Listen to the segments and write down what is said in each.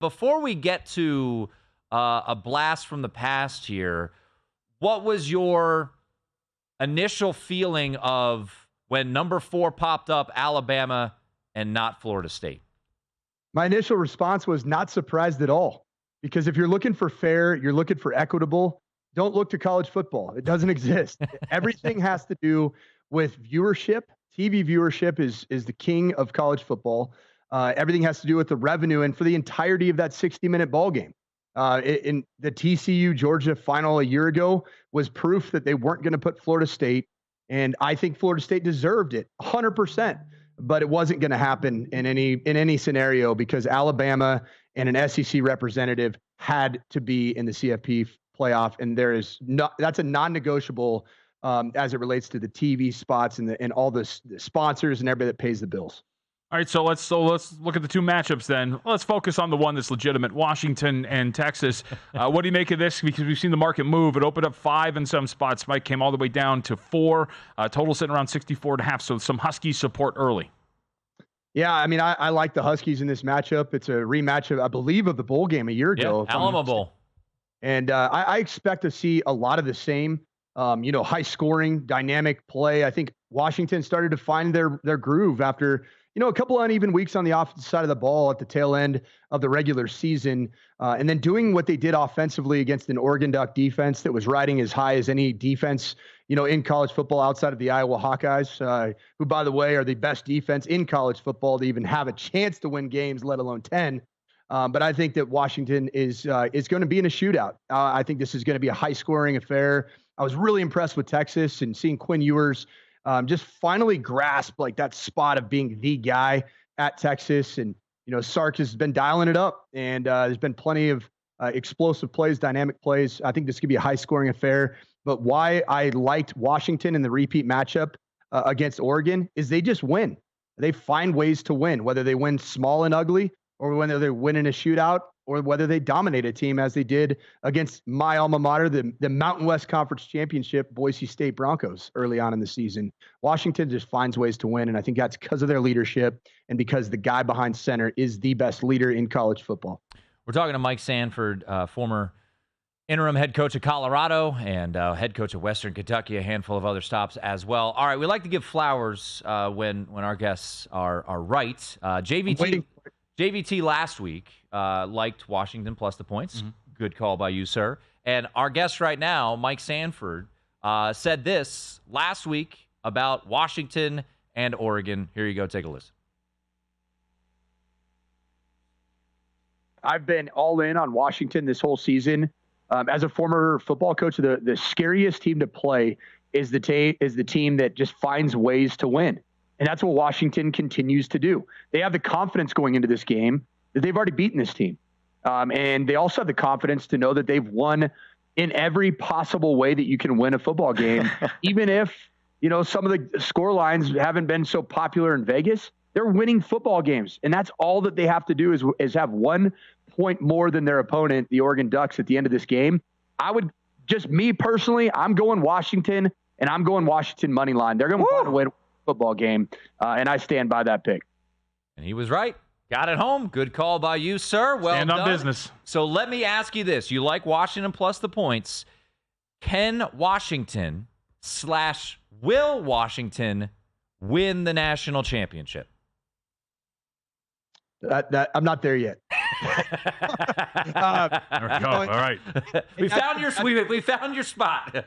Before we get to a blast from the past here, what was your initial feeling of when number 4 popped up, Alabama, and not Florida State? My initial response was not surprised at all, because if you're looking for fair, you're looking for equitable, don't look to college football. It doesn't exist. Everything has to do with viewership. TV viewership is the king of college football. Everything has to do with the revenue, and for the entirety of that 60-minute ball game. In the TCU Georgia final a year ago was proof that they weren't going to put Florida State, and I think Florida State deserved it 100%. But it wasn't going to happen in any scenario, because Alabama and an SEC representative had to be in the CFP playoff, and that's a non-negotiable as it relates to the TV spots and all the sponsors and everybody that pays the bills. All right, so let's look at the two matchups then. Let's focus on the one that's legitimate, Washington and Texas. What do you make of this? Because we've seen the market move. It opened up 5 in some spots. Mike came all the way down to 4. Total sitting around 64.5, so some Husky support early. Yeah, I mean, I like the Huskies in this matchup. It's a rematch, I believe, of the bowl game a year ago. Yeah, Alamo Bowl. And I expect to see a lot of the same, high-scoring, dynamic play. I think Washington started to find their groove after – a couple uneven weeks on the offensive side of the ball at the tail end of the regular season, and then doing what they did offensively against an Oregon Duck defense that was riding as high as any defense, in college football outside of the Iowa Hawkeyes, who, by the way, are the best defense in college football to even have a chance to win games, let alone 10. But I think that Washington is going to be in a shootout. I think this is going to be a high-scoring affair. I was really impressed with Texas and seeing Quinn Ewers just finally grasp like that spot of being the guy at Texas. And, Sark has been dialing it up, and there's been plenty of explosive plays, dynamic plays. I think this could be a high scoring affair, but why I liked Washington in the repeat matchup against Oregon is they just win. They find ways to win, whether they win small and ugly, or whether they win in a shootout, or whether they dominate a team as they did against my alma mater, the Mountain West Conference Championship, Boise State Broncos, early on in the season. Washington just finds ways to win, and I think that's because of their leadership and because the guy behind center is the best leader in college football. We're talking to Mike Sanford, former interim head coach of Colorado and head coach of Western Kentucky, a handful of other stops as well. All right, we like to give flowers when our guests are right. JVT last week liked Washington plus the points. Mm-hmm. Good call by you, sir. And our guest right now, Mike Sanford, said this last week about Washington and Oregon. Here you go. Take a listen. I've been all in on Washington this whole season. As a former football coach, the scariest team to play is the team that just finds ways to win. And that's what Washington continues to do. They have the confidence going into this game that they've already beaten this team. And they also have the confidence to know that they've won in every possible way that you can win a football game. Even if, some of the score lines haven't been so popular in Vegas, they're winning football games. And that's all that they have to do is have 1 point more than their opponent, the Oregon Ducks, at the end of this game. Me personally, I'm going Washington, and I'm going Washington money line. They're going to find a way to football game, and I stand by that pick. And he was right. Got it home. Good call by you, sir. Well stand on done. Business. So let me ask you this. You like Washington plus the points. Can Washington / will Washington win the national championship? I'm not there yet. There we go. All right. We found your spot.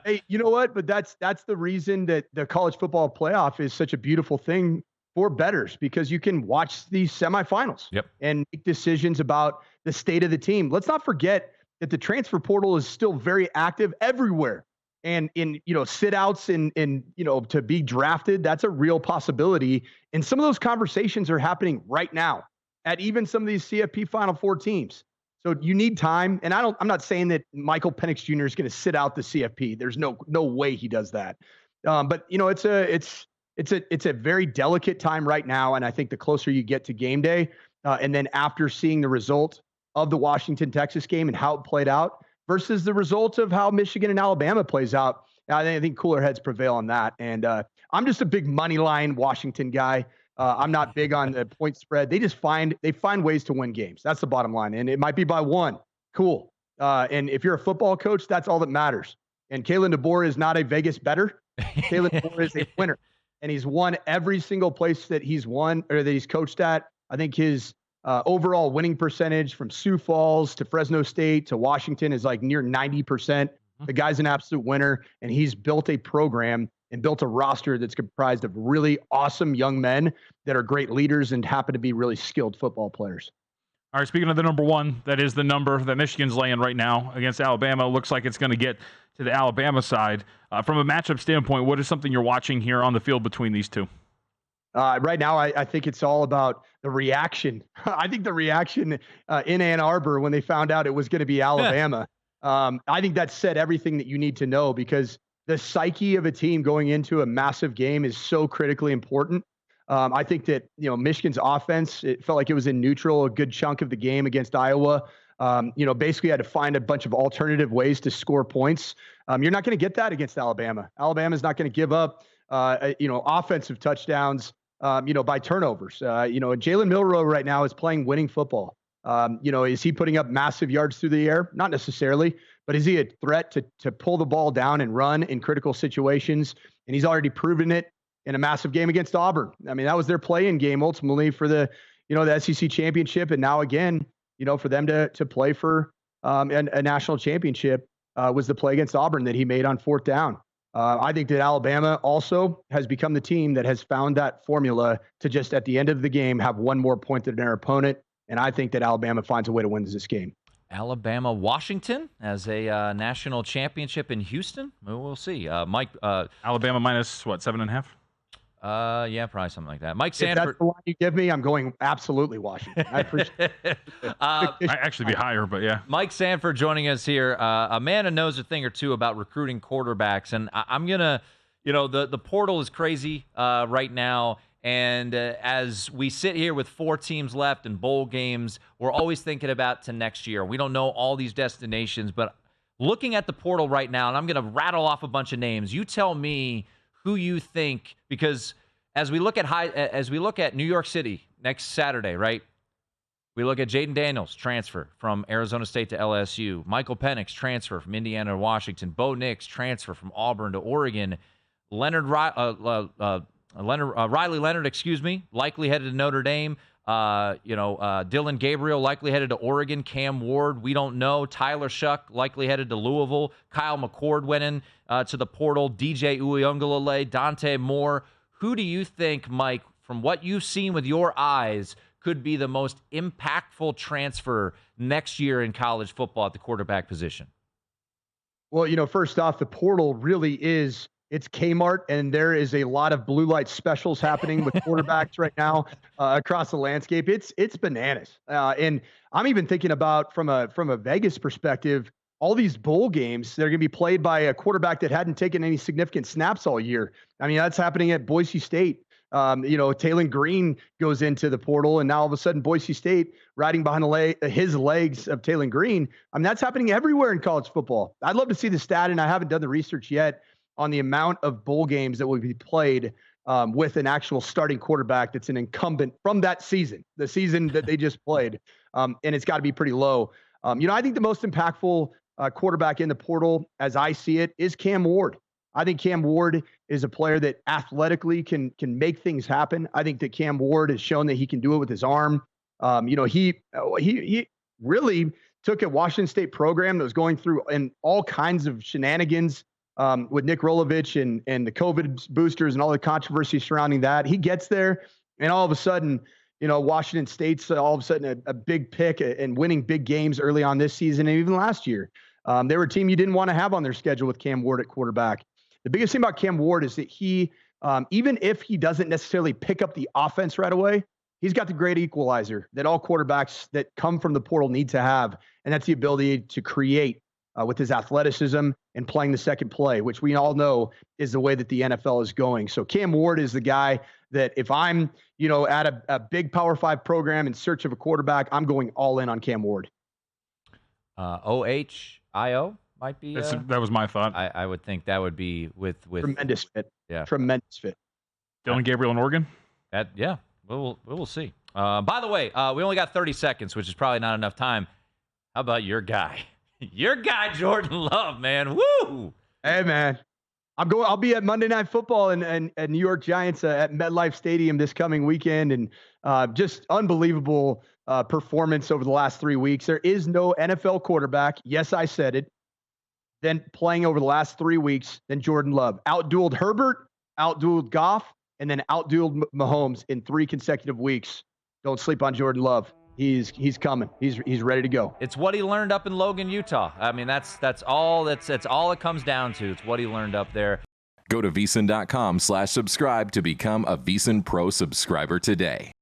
Hey, you know what? But that's the reason that the college football playoff is such a beautiful thing for bettors, because you can watch these semifinals and make decisions about the state of the team. Let's not forget that the transfer portal is still very active everywhere. And in, sit outs and to be drafted, that's a real possibility. And some of those conversations are happening right now at even some of these CFP Final Four teams. So you need time. And I'm not saying that Michael Penix Jr. is going to sit out the CFP. There's no way he does that. But it's a very delicate time right now. And I think the closer you get to game day, and then after seeing the result of the Washington-Texas game and how it played out, versus the result of how Michigan and Alabama plays out, I think cooler heads prevail on that. And I'm just a big money line Washington guy. I'm not big on the point spread. They find ways to win games. That's the bottom line. And it might be by one. Cool. And if you're a football coach, that's all that matters. And Kalen DeBoer is not a Vegas bettor. Kalen DeBoer is a winner. And he's won every single place that he's won or that he's coached at. I think his overall winning percentage from Sioux Falls to Fresno State to Washington is like near 90%. The guy's an absolute winner, and he's built a program and built a roster that's comprised of really awesome young men that are great leaders and happen to be really skilled football players. All right, speaking of the number one, that is the number that Michigan's laying right now against Alabama. It looks like it's going to get to the Alabama side. From a matchup standpoint, what is something you're watching here on the field between these two? Right now, I think it's all about the reaction. I think the reaction in Ann Arbor when they found out it was going to be Alabama. I think that said everything that you need to know, because the psyche of a team going into a massive game is so critically important. I think that, Michigan's offense, it felt like it was in neutral a good chunk of the game against Iowa. Basically had to find a bunch of alternative ways to score points. You're not going to get that against Alabama. Alabama's not going to give up, offensive touchdowns, by turnovers. And Jalen Milroe right now is playing winning football. Is he putting up massive yards through the air? Not necessarily, but is he a threat to pull the ball down and run in critical situations? And he's already proven it in a massive game against Auburn. I mean, that was their play-in game ultimately for the SEC championship. And now again, for them to play for a national championship was the play against Auburn that he made on fourth down. I think that Alabama also has become the team that has found that formula to just at the end of the game have one more point than their opponent. And I think that Alabama finds a way to win this game. Alabama, Washington as a national championship in Houston. We'll see. Mike, Alabama minus what, 7.5? Yeah, probably something like that. Mike Sanford. If that's the line you give me, I'm going absolutely Washington. I appreciate it. I'd actually be higher, but yeah. Mike Sanford joining us here. A man who knows a thing or two about recruiting quarterbacks. And I'm going to, the portal is crazy right now. And as we sit here with 4 teams left and bowl games, we're always thinking about to next year. We don't know all these destinations, but looking at the portal right now, and I'm going to rattle off a bunch of names. You tell me who you think, because as we look at New York City next Saturday, right? We look at Jaden Daniels, transfer from Arizona State to LSU. Michael Penix, transfer from Indiana to Washington. Bo Nix, transfer from Auburn to Oregon. Riley Leonard, likely headed to Notre Dame. Dylan Gabriel, likely headed to Oregon. Cam Ward, we don't know. Tyler Shuck, likely headed to Louisville. Kyle McCord went in to the portal. DJ Uiagalelei, Dante Moore. Who do you think, Mike, from what you've seen with your eyes, could be the most impactful transfer next year in college football at the quarterback position? Well, first off, the portal really is, it's Kmart, and there is a lot of blue light specials happening with quarterbacks right now across the landscape. It's bananas. And I'm even thinking about from a Vegas perspective, all these bowl games, they're going to be played by a quarterback that hadn't taken any significant snaps all year. I mean, that's happening at Boise State. Taylon Green goes into the portal, and now all of a sudden Boise State riding behind his legs of Taylon Green. I mean, that's happening everywhere in college football. I'd love to see the stat, and I haven't done the research yet on the amount of bowl games that will be played with an actual starting quarterback that's an incumbent from that season, the season that they just played. And it's got to be pretty low. I think the most impactful quarterback in the portal, as I see it, is Cam Ward. I think Cam Ward is a player that athletically can make things happen. I think that Cam Ward has shown that he can do it with his arm. He really took a Washington State program that was going through and all kinds of shenanigans with Nick Rolovich and the COVID boosters and all the controversy surrounding that. He gets there, and all of a sudden, Washington State's all of a sudden a big pick and winning big games early on this season and even last year. They were a team you didn't want to have on their schedule with Cam Ward at quarterback. The biggest thing about Cam Ward is that he, even if he doesn't necessarily pick up the offense right away, he's got the great equalizer that all quarterbacks that come from the portal need to have, and that's the ability to create with his athleticism and playing the second play, which we all know is the way that the NFL is going. So Cam Ward is the guy that if I'm, at a big Power 5 program in search of a quarterback, I'm going all in on Cam Ward. OHIO might be. That was my thought. I would think that would be with tremendous fit. Yeah, tremendous fit. Dylan Gabriel in Oregon. Yeah, We'll see. By the way, we only got 30 seconds, which is probably not enough time. How about your guy? Your guy, Jordan Love, man. Woo! Hey, man. I'll be at Monday Night Football and New York Giants at MetLife Stadium this coming weekend, and just unbelievable performance over the last 3 weeks. There is no NFL quarterback. Yes, I said it. Then playing over the last 3 weeks than Jordan Love. Outdueled Herbert, outdueled Goff, and then outdueled Mahomes in 3 consecutive weeks. Don't sleep on Jordan Love. He's coming. He's ready to go. It's what he learned up in Logan, Utah. I mean, that's all it comes down to. It's what he learned up there. Go to VSiN.com/subscribe to become a VSiN Pro subscriber today.